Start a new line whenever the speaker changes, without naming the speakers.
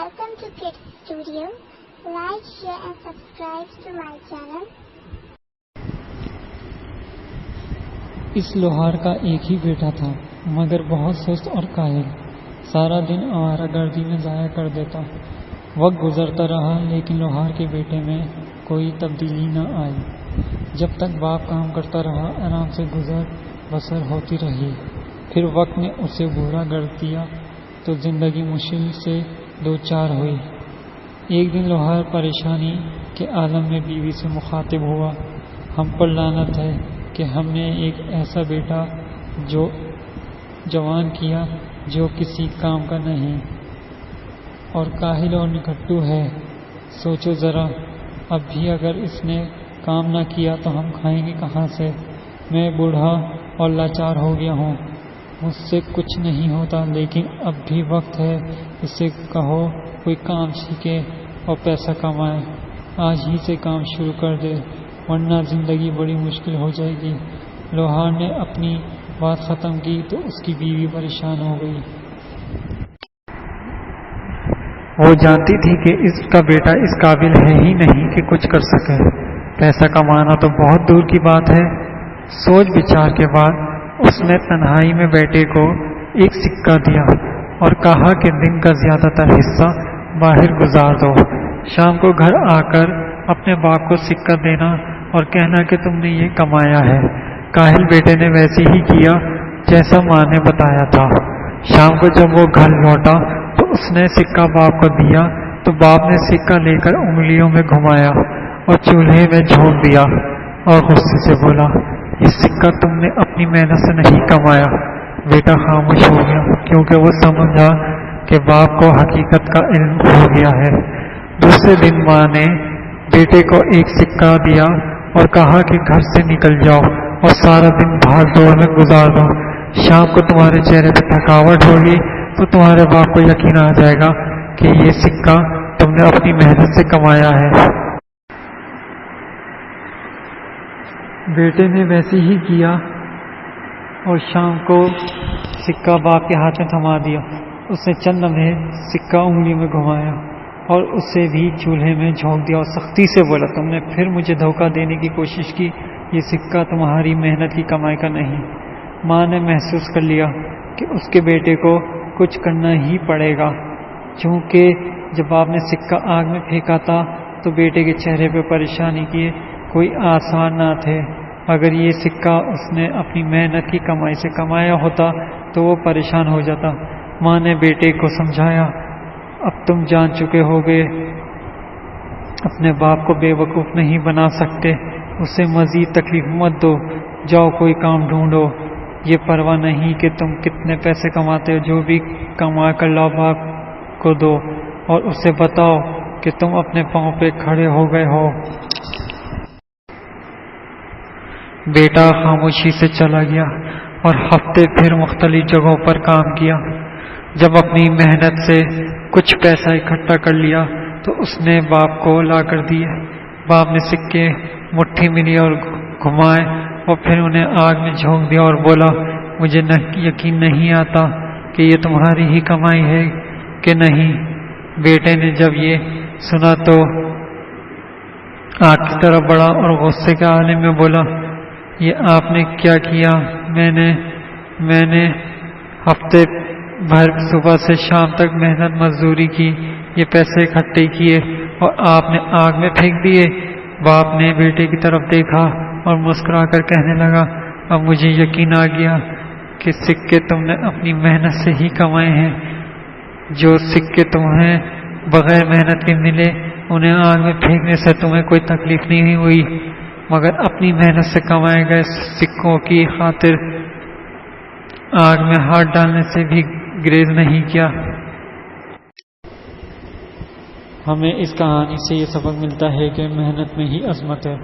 Welcome to Kids Studio. Like, share and subscribe to my channel.
اس لوہار کا ایک ہی بیٹا تھا مگر بہت سست اور کاہل، سارا دن آوارہ گردی میں ضائع کر دیتا۔ وقت گزرتا رہا لیکن لوہار کے بیٹے میں کوئی تبدیلی نہ آئی۔ جب تک باپ کام کرتا رہا آرام سے گزر بسر ہوتی رہی، پھر وقت نے اسے بوڑھا کر دیا تو زندگی مشکل سے دوچار ہوئی۔ ایک دن لوہار پریشانی کے عالم میں بیوی سے مخاطب ہوا، ہم پر لعنت ہے کہ ہم نے ایک ایسا بیٹا جو جوان کیا جو کسی کام کا نہیں اور کاہل اور نکھٹو ہے۔ سوچو ذرا، اب بھی اگر اس نے کام نہ کیا تو ہم کھائیں گے کہاں سے؟ میں بوڑھا اور لاچار ہو گیا ہوں، مجھ سے کچھ نہیں ہوتا، لیکن اب بھی وقت ہے، اسے کہو کوئی کام سیکھے اور پیسہ کمائے۔ آج ہی سے کام شروع کر دے ورنہ زندگی بڑی مشکل ہو جائے گی۔ لوہار نے اپنی بات ختم کی تو اس کی بیوی پریشان ہو گئی۔ وہ جانتی تھی کہ اس کا بیٹا اس قابل ہے ہی نہیں کہ کچھ کر سکے، پیسہ کمانا تو بہت دور کی بات ہے۔ سوچ بچار کے بعد اس نے تنہائی میں بیٹے کو ایک سکہ دیا اور کہا کہ دن کا زیادہ تر حصہ باہر گزار دو، شام کو گھر آ کر اپنے باپ کو سکہ دینا اور کہنا کہ تم نے یہ کمایا ہے۔ کاہل بیٹے نے ویسے ہی کیا جیسا ماں نے بتایا تھا۔ شام کو جب وہ گھر لوٹا تو اس نے سکہ باپ کو دیا تو باپ نے سکہ لے کر انگلیوں میں گھمایا اور چولہے میں جھونک دیا اور غصے سے بولا، یہ سکہ تم نے اپنی محنت سے نہیں کمایا۔ بیٹا خاموش ہو گیا کیونکہ وہ سمجھا کہ باپ کو حقیقت کا علم ہو گیا ہے۔ دوسرے دن ماں نے بیٹے کو ایک سکہ دیا اور کہا کہ گھر سے نکل جاؤ اور سارا دن بھاگ دوڑ میں گزار دو، شام کو تمہارے چہرے پہ تھکاوٹ ہوگی تو تمہارے باپ کو یقین آ جائے گا کہ یہ سکہ تم نے اپنی محنت سے کمایا ہے۔ بیٹے نے ویسے ہی کیا اور شام کو سکہ باپ کے ہاتھ میں تھما دیا۔ اس نے چند لمحے سکہ انگلیوں میں گھمایا اور اسے بھی چولہے میں جھونک دیا اور سختی سے بولا، تم نے پھر مجھے دھوکہ دینے کی کوشش کی، یہ سکہ تمہاری محنت کی کمائی کا نہیں۔ ماں نے محسوس کر لیا کہ اس کے بیٹے کو کچھ کرنا ہی پڑے گا، چونکہ جب آپ نے سکہ آگ میں پھینکا تھا تو بیٹے کے چہرے پہ پریشانی کے کوئی آثار نہ تھے۔ اگر یہ سکہ اس نے اپنی محنت کی کمائی سے کمایا ہوتا تو وہ پریشان ہو جاتا۔ ماں نے بیٹے کو سمجھایا، اب تم جان چکے ہوگے اپنے باپ کو بے وقوف نہیں بنا سکتے، اسے مزید تکلیف مت دو، جاؤ کوئی کام ڈھونڈو، یہ پرواہ نہیں کہ تم کتنے پیسے کماتے ہو، جو بھی کما کر لاؤ باپ کو دو اور اسے بتاؤ کہ تم اپنے پاؤں پہ کھڑے ہو گئے ہو۔ بیٹا خاموشی سے چلا گیا اور ہفتے پھر مختلف جگہوں پر کام کیا۔ جب اپنی محنت سے کچھ پیسہ اکٹھا کر لیا تو اس نے باپ کو لا کر دیے۔ باپ نے سکے مٹھی میں لیے اور گھمائے اور پھر انہیں آگ میں جھونک دیا اور بولا، مجھے یقین نہیں آتا کہ یہ تمہاری ہی کمائی ہے کہ نہیں۔ بیٹے نے جب یہ سنا تو آگ کی طرف بڑھا اور غصے کے عالم میں بولا، یہ آپ نے کیا کیا؟ میں نے ہفتے بھر صبح سے شام تک محنت مزدوری کی، یہ پیسے اکٹھے کیے اور آپ نے آگ میں پھینک دیے۔ باپ نے بیٹے کی طرف دیکھا اور مسکرا کر کہنے لگا، اب مجھے یقین آ گیا کہ سکے تم نے اپنی محنت سے ہی کمائے ہیں۔ جو سکے تمہیں بغیر محنت کے ملے انہیں آگ میں پھینکنے سے تمہیں کوئی تکلیف نہیں ہوئی، مگر اپنی محنت سے کمائے گئے سکوں کی خاطر آگ میں ہاتھ ڈالنے سے بھی گریز نہیں کیا۔ ہمیں اس کہانی سے یہ سبق ملتا ہے کہ محنت میں ہی عظمت ہے۔